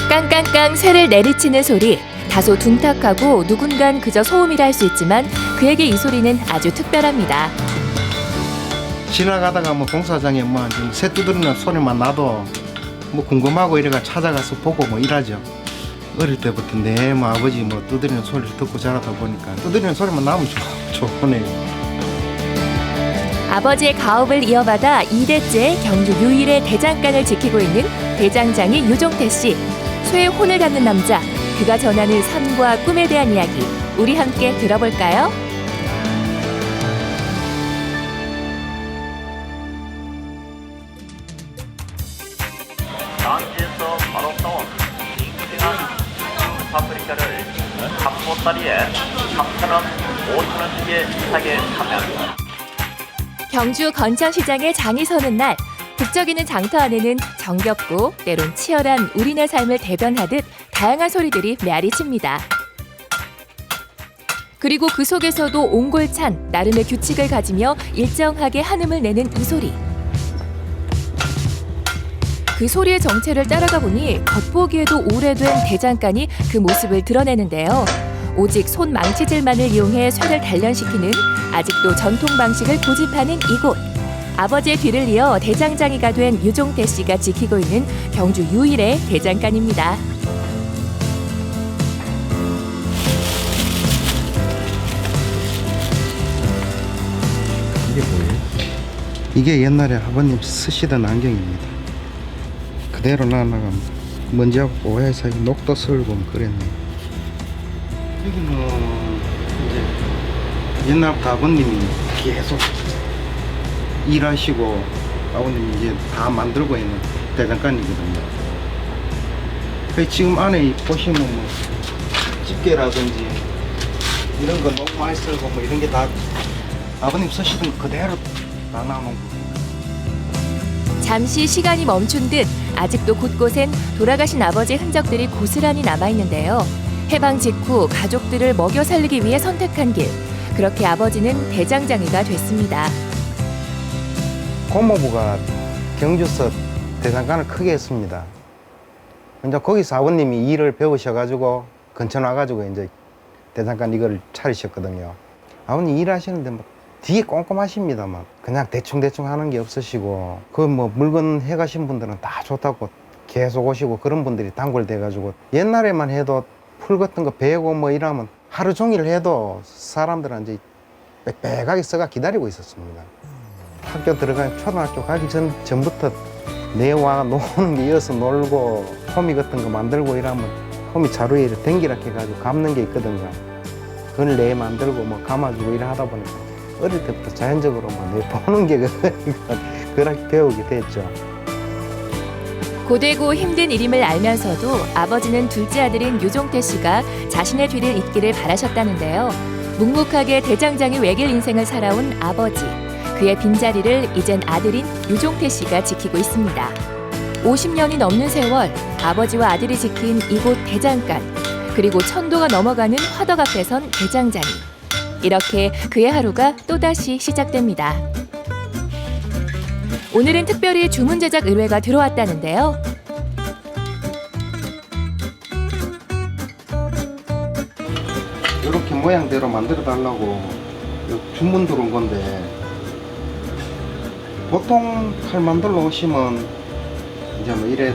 깡깡깡 쇠를 내리치는 소리. 다소 둔탁하고 누군간 그저 소음이라 할 수 있지만 그에게 이 소리는 아주 특별합니다. 지나가다가 뭐 공사장에 뭐 새 두드리는 소리만 나도 뭐 궁금하고 이래가 찾아가서 보고 뭐 일하죠. 어릴 때부터 내 뭐 아버지 뭐 두드리는 소리를 듣고 자라다 보니까 두드리는 소리만 나면 좋네요. 아버지의 가업을 이어받아 2대째 경주 유일의 대장간을 지키고 있는 대장장이 유종태 씨. 쇠에 혼을 갖는 남자, 그가 전하는 삶과 꿈에 대한 이야기, 우리 함께 들어볼까요? 난지에서 바로 나온 싱싱한 파프리카를 한 보따리에 3,000원, 5,000원 주게 사게 하면 경주 건창시장에 장이 서는 날, 북적이는 장터 안에는 정겹고 때론 치열한 우리네 삶을 대변하듯 다양한 소리들이 메아리칩니다. 그리고 그 속에서도 옹골찬 나름의 규칙을 가지며 일정하게 한음을 내는 이 소리. 그 소리의 정체를 따라가 보니 겉보기에도 오래된 대장간이 그 모습을 드러내는데요. 오직 손 망치질만을 이용해 쇠를 단련시키는 아직도 전통 방식을 고집하는 이곳. 아버지의 뒤를 이어 대장장이가 된 유종태 씨가 지키고 있는 경주 유일의 대장간입니다. 이게 뭐예요? 이게 옛날에 아버님 쓰시던 안경입니다. 그대로 나가면 먼지하고 오해서 녹도 쓸고 그랬네요. 여기는 이제 옛날부터 아버님이 계속 일하시고 아버님이 이제 다 만들고 있는 대장간이거든요. 지금 안에 보시면 뭐 집게라든지 이런 거 너무 많이 쓸고 뭐 이런 게 다 아버님 쓰시던 거 그대로 다 나오는 거예요. 잠시 시간이 멈춘 듯 아직도 곳곳엔 돌아가신 아버지의 흔적들이 고스란히 남아있는데요. 해방 직후 가족들을 먹여 살리기 위해 선택한 길. 그렇게 아버지는 대장장이가 됐습니다. 고모부가 경주서 대장간을 크게 했습니다. 이제 거기서 아버님이 일을 배우셔가지고 근처 와가지고 이제 대장간 이걸 차리셨거든요. 아버님 일하시는데 뭐 되게 꼼꼼하십니다. 막 그냥 대충 하는 게 없으시고 그 뭐 물건 해가신 분들은 다 좋다고 계속 오시고 그런 분들이 단골돼가지고 옛날에만 해도 풀 같은 거 베고 뭐 이러면 하루 종일 해도 사람들은 이제 빽빽하게 써가 기다리고 있었습니다. 학교 들어가면 초등학교 가기 전부터 내와 노는 게 이어서 놀고 호미 같은 거 만들고 이러면 호미 자루에 댕기라 해가지고 감는 게 있거든요. 그걸 내 만들고 뭐 감아주고 이래 하다 보니까 어릴 때부터 자연적으로 뭐 내 보는 게 그렇게 배우게 됐죠. 고되고 힘든 일임을 알면서도 아버지는 둘째 아들인 유종태 씨가 자신의 뒤를 잇기를 바라셨다는데요. 묵묵하게 대장장이 외길 인생을 살아온 아버지. 그의 빈자리를 이젠 아들인 유종태 씨가 지키고 있습니다. 50년이 넘는 세월 아버지와 아들이 지킨 이곳 대장간, 그리고 천도가 넘어가는 화덕 앞에 선 대장장이. 이렇게 그의 하루가 또다시 시작됩니다. 오늘은 특별히 주문 제작 의뢰가 들어왔다는데요. 이렇게 모양대로 만들어 달라고 주문 들어온 건데 보통 칼 만들러 오시면 이제 뭐 이래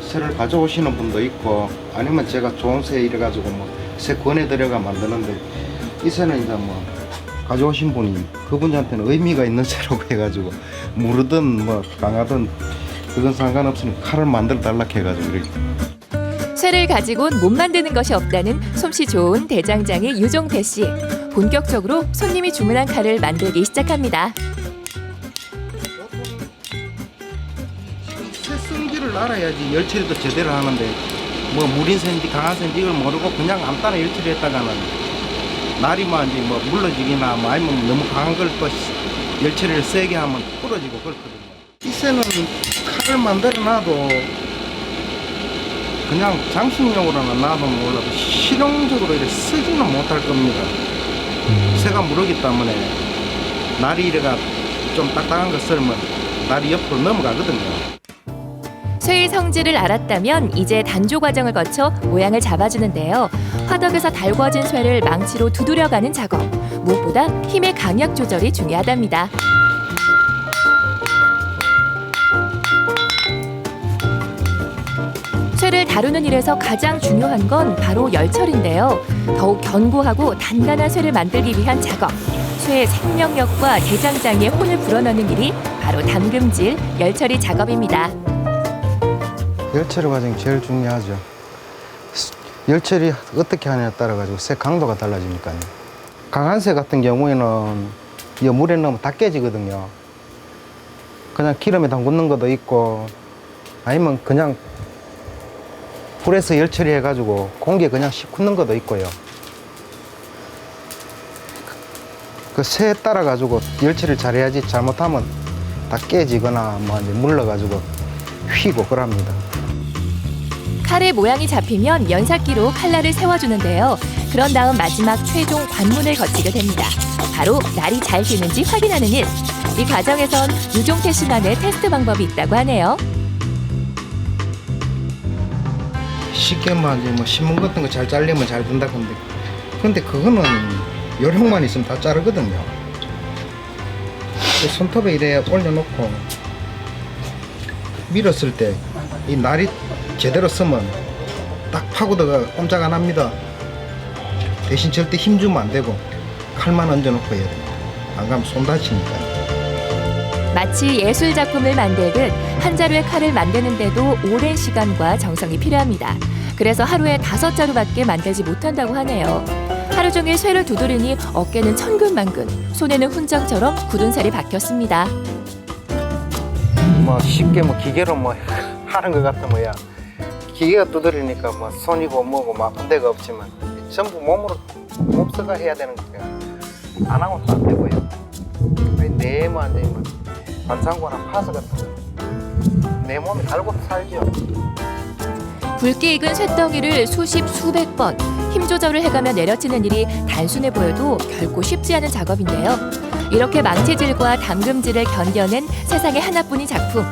쇠를 가져오시는 분도 있고 아니면 제가 좋은 쇠 이래가지고 뭐 쇠 권해드려가 만드는데 이 쇠는 이제 뭐 가져오신 분이 그분한테는 의미가 있는 쇠라고 해가지고 무르든 뭐 강하든 그건 상관없으니 칼을 만들어 달라 해가지고 이렇게. 쇠를 가지고는 못 만드는 것이 없다는 솜씨 좋은 대장장이 유종태 씨. 본격적으로 손님이 주문한 칼을 만들기 시작합니다. 쇠 쓴지를 알아야지 열처리도 제대로 하는데 뭐 무린 쇠인지 강한 쇠인지 이걸 모르고 그냥 아무 따나 열처리 했다가는 날이 뭐 이제 뭐 물러지기나 뭐 아니면 너무 강한 걸 또 열처리를 세게 하면 부러지고 그렇거든요. 이 쇠는 칼을 만들어 놔도 그냥 장식용으로는 놔두면 몰라도 실용적으로 이렇게 쓰지는 못할 겁니다. 쇠가 무르기 때문에 날이 이래가 좀 딱딱한 거 썰면 날이 옆으로 넘어가거든요. 쇠의 성질을 알았다면 이제 단조 과정을 거쳐 모양을 잡아주는데요. 화덕에서 달궈진 쇠를 망치로 두드려가는 작업. 무엇보다 힘의 강약 조절이 중요하답니다. 쇠를 다루는 일에서 가장 중요한 건 바로 열처리인데요. 더욱 견고하고 단단한 쇠를 만들기 위한 작업. 쇠의 생명력과 대장장이의 혼을 불어넣는 일이 바로 담금질, 열처리 작업입니다. 열처리 과정이 제일 중요하죠. 열처리 어떻게 하냐에 따라 가지고 쇠 강도가 달라지니까요. 강한 쇠 같은 경우에는 이 물에 넣으면 다 깨지거든요. 그냥 기름에 담그는 것도 있고 아니면 그냥 불에서 열처리 해가지고 공기에 그냥 씹는 것도 있고요. 그 쇠에 따라 가지고 열처리를 잘해야지 잘못하면 다 깨지거나 뭐 이제 물러가지고 휘고 그럽니다. 칼의 모양이 잡히면 연삭기로 칼날을 세워주는데요. 그런 다음 마지막 최종 관문을 거치게 됩니다. 바로 날이 잘 되는지 확인하는 일. 이 과정에선 유종태 씨만의 테스트 방법이 있다고 하네요. 쉽게 말하면 뭐 신문 같은 거 잘 잘리면 잘 된다 근데 그거는 요령만 있으면 다 자르거든요. 손톱에 이래 올려놓고 밀었을 때 이 날이 제대로 쓰면 딱 파고다가 꼼짝 안 합니다. 대신 절대 힘 주면 안 되고 칼만 얹어놓고 해야 돼요. 안 가면 손 다치니까요. 마치 예술 작품을 만들듯 한 자루의 칼을 만드는데도 오랜 시간과 정성이 필요합니다. 그래서 하루에 5자루밖에 만들지 못한다고 하네요. 하루 종일 쇠를 두드리니 어깨는 천근만근, 손에는 훈장처럼 굳은 살이 박혔습니다. 뭐 쉽게 뭐 기계로 뭐 하는 것 같으면야 기계가 두드리니까 뭐 손이고 뭐고 뭐 아픈 데가 없지만 전부 몸으로 몹서가 해야 되는 거예요. 안 하면 또 안 되고요. 네모 안 되면 반창고나 파스 같은 거 내 몸에 달고 살죠. 굵게 익은 쇳덩이를 수십 수백 번 힘 조절을 해가며 내려치는 일이 단순해 보여도 결코 쉽지 않은 작업인데요. 이렇게 망치질과 담금질을 견뎌낸 세상에 하나뿐인 작품.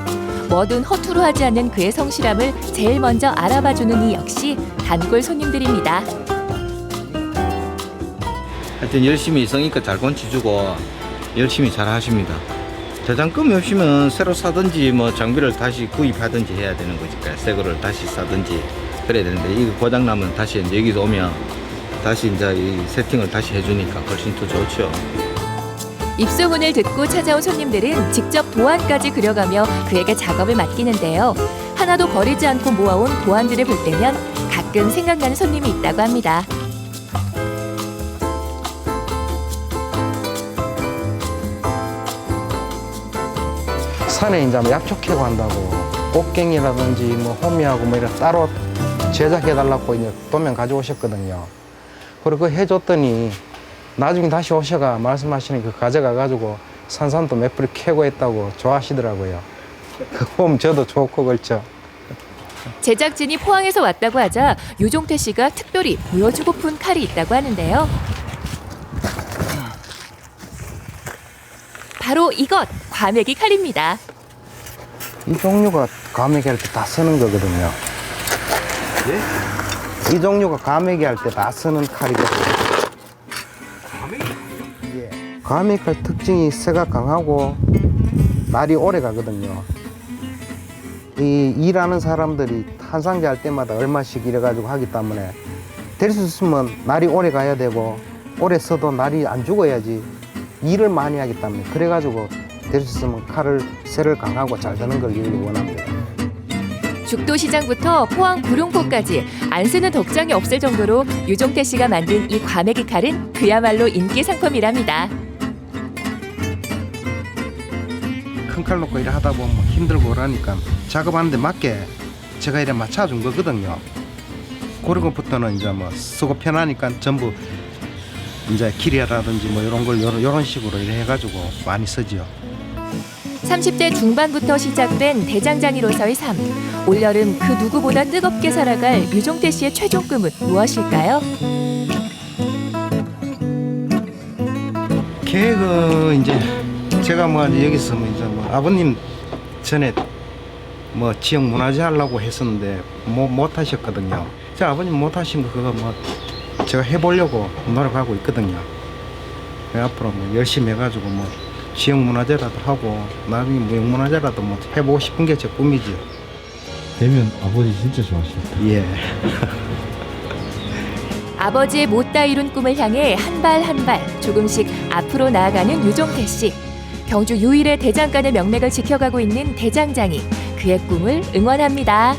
뭐든 허투루 하지 않는 그의 성실함을 제일 먼저 알아봐주는 이 역시 단골 손님들입니다. 하여튼 열심히 성의껏 잘 건치주고 열심히 잘 하십니다. 대장금이 없으면 새로 사든지 뭐 장비를 다시 구입하든지 해야 되는 거니까요. 새 거를 다시 사든지 그래야 되는데 이거 고장나면 다시 이제 여기서 오면 다시 이제 이 세팅을 다시 해주니까 훨씬 더 좋죠. 입소문을 듣고 찾아온 손님들은 직접 도안까지 그려가며 그에게 작업을 맡기는데요. 하나도 버리지 않고 모아온 도안들을 볼 때면 가끔 생각나는 손님이 있다고 합니다. 산에 이제 뭐 약초 캐고 한다고 꽃갱이라든지 뭐 호미하고 뭐 이런 따로 제작해달라고 이제 도면 가져오셨거든요. 그리고 그거 해줬더니 나중에 다시 오셔가 말씀하시는 그 가져가가지고 산삼도 몇 뿌리 캐고 했다고 좋아하시더라고요. 그거 보면 저도 좋고 그렇죠. 제작진이 포항에서 왔다고 하자 유종태 씨가 특별히 보여주고픈 칼이 있다고 하는데요. 바로 이것, 과메기 칼입니다. 이 종류가 과메기 할 때 다 쓰는 거거든요. 예? 이 종류가 과메기 할 때 다 쓰는 칼이거든요. 예. 과메기 칼 특징이 쇠가 강하고 날이 오래 가거든요. 이 일하는 사람들이 한상제 할 때마다 얼마씩 이래가지고 하기 때문에 될 수 있으면 날이 오래 가야 되고 오래 써도 날이 안 죽어야지 일을 많이 하기 때문에 그래가지고 될 수 있으면 칼을 쇠를 강하고 잘 드는 걸 원합니다. 죽도시장부터 포항 구룡포까지 안 쓰는 덕장이 없을 정도로 유종태 씨가 만든 이 과메기 칼은 그야말로 인기 상품이랍니다. 큰 칼 놓고 일을 하다 보면 힘들고 그러니까 작업하는데 맞게 제가 이래 맞춰준 거거든요. 그러고부터는 이제 뭐 쓰고 편하니까 전부 이제 길이라든지 뭐 이런 걸 이런 식으로 해가지고 많이 쓰죠. 30대 중반부터 시작된 대장장이로서의 삶. 올여름 그 누구보다 뜨겁게 살아갈 유종태 씨의 최종 꿈은 무엇일까요? 계획은 이제 제가 뭐 이제 여기서 뭐 이제 뭐 아버님 전에 뭐 지역 문화재 하려고 했었는데 못 하셨거든요. 제 아버님 못 하신 거 그거 뭐 제가 해보려고 노력하고 있거든요. 앞으로 뭐 열심히 해가지고 뭐 지역 문화재라도 하고 나중에 무형문화재라도 뭐 해보고 싶은 게 제 꿈이죠. 되면 아버지 진짜 좋아하시겠다. 예. 아버지의 못다 이룬 꿈을 향해 한 발 한 발 조금씩 앞으로 나아가는 유종태 씨. 경주 유일의 대장간의 명맥을 지켜가고 있는 대장장이. 그의 꿈을 응원합니다.